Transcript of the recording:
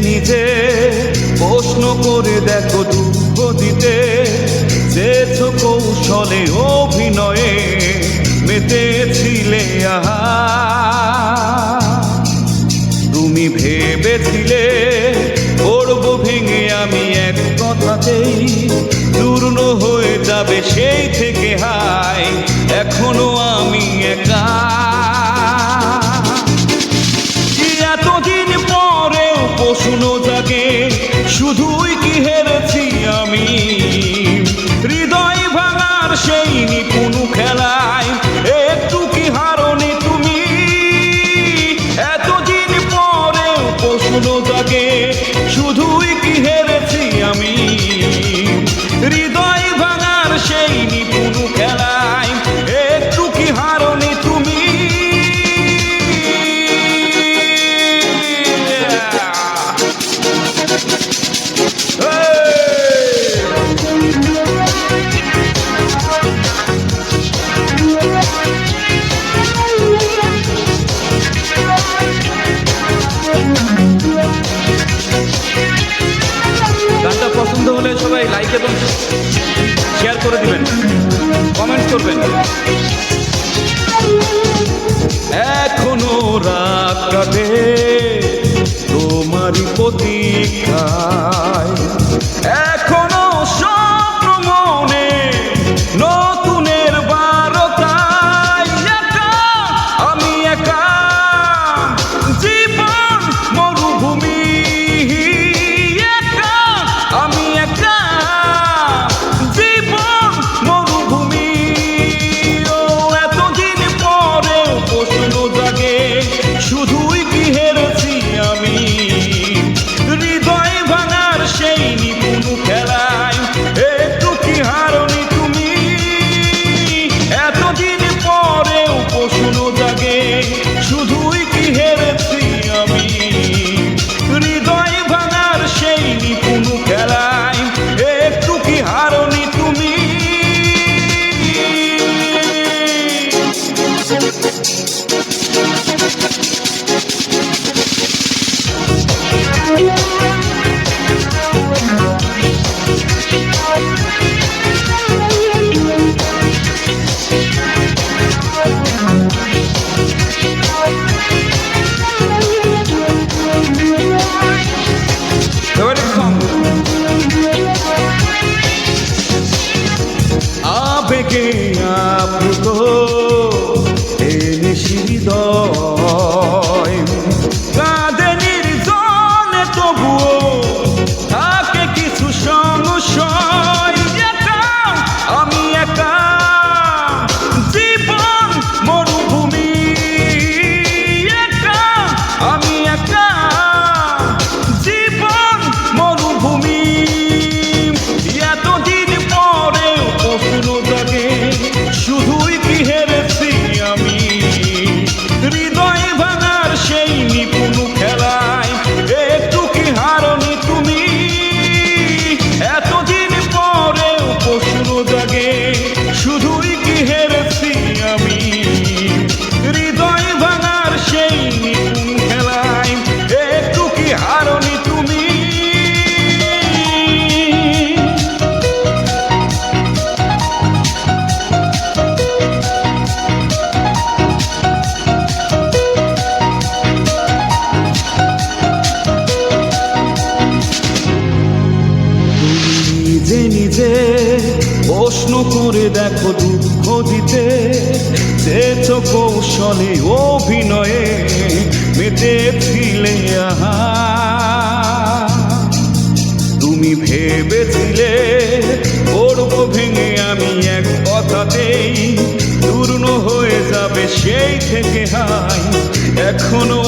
নিজে প্রশ্ন করে দেখো দুঃখ দিতে চেয়েছো কৌশলে অভিনয়ে মেতেছিলে আহা তুমি ভেবেছিলে পড়বো ভেঙে আমি এক কথাতেই চূর্ণ হয়ে যাবে সেই থেকে হায় এখনো আমি একা এতদিন পরেও প্রশ্ন জাগে শুধুই কি হেরেছি আমি হৃদয় ভাঙার সেই নিপুণ খেলায় একটু কি হারনি তুমি এতদিন পরেও প্রশ্ন জাগে শুধুই কি হেরেছি আমি হৃদয় ভাঙার সেই নিপুণ খেলায় একটু কি হারনি তুমি গানটা পছন্দ হলে সবাই লাইক এবং শেয়ার করে দিবেন, কমেন্ট করবেন। এখনো রাত কাটে তোমারই প্রতীক্ষায় এখনো স্বপ্ন মনে নতুনের বারতায় একা আমি একা জীবন মরুভূমি একা আমি একা জীবন মরুভূমি ও এতদিন পরে প্রশ্ন জাগে শুধুই কি হেরেছি আমি হৃদয় ভাঙার সেই নিপুণ খেলায় একটু কি হারনি তুমি এতদিন পরেও প্রশ্ন জাগে শুধুই কি হেরেছি আমি হৃদয় ভাঙার সেই নিপুণ খেলায় একটু কি হারনি তুমি আবেগে আপ্লুত হৃদয় কাঁদে নির্জনে তবুও থাকে কিছু সংশয় একা আমি একা জীবন মরুভূমি একা আমি একা জীবন মরুভূমি এতদিন পরেও প্রশ্ন জাগে শুধুই কি হেরেছি আমি হৃদয় ভাঙার সেই নিপুণ খেলায় একটু কি হারনি তুমি এতদিন পরেও প্রশ্ন জাগে শুধুই কি হেরেছি আমি হৃদয় ভাঙার সেই নিপুণ খেলায় একটু কি হারনি তুমি নিজে নিজে প্রশ্ন করে দেখো দুঃখ দিতে চেয়েছো কৌশলে অভিনয়ে মেতেছিলে আহা তুমি ভেবেছিলে পড়বো ভেঙে আমি এক কথাতেই চূর্ণ হয়ে যা সেই থেকে হাই এখনো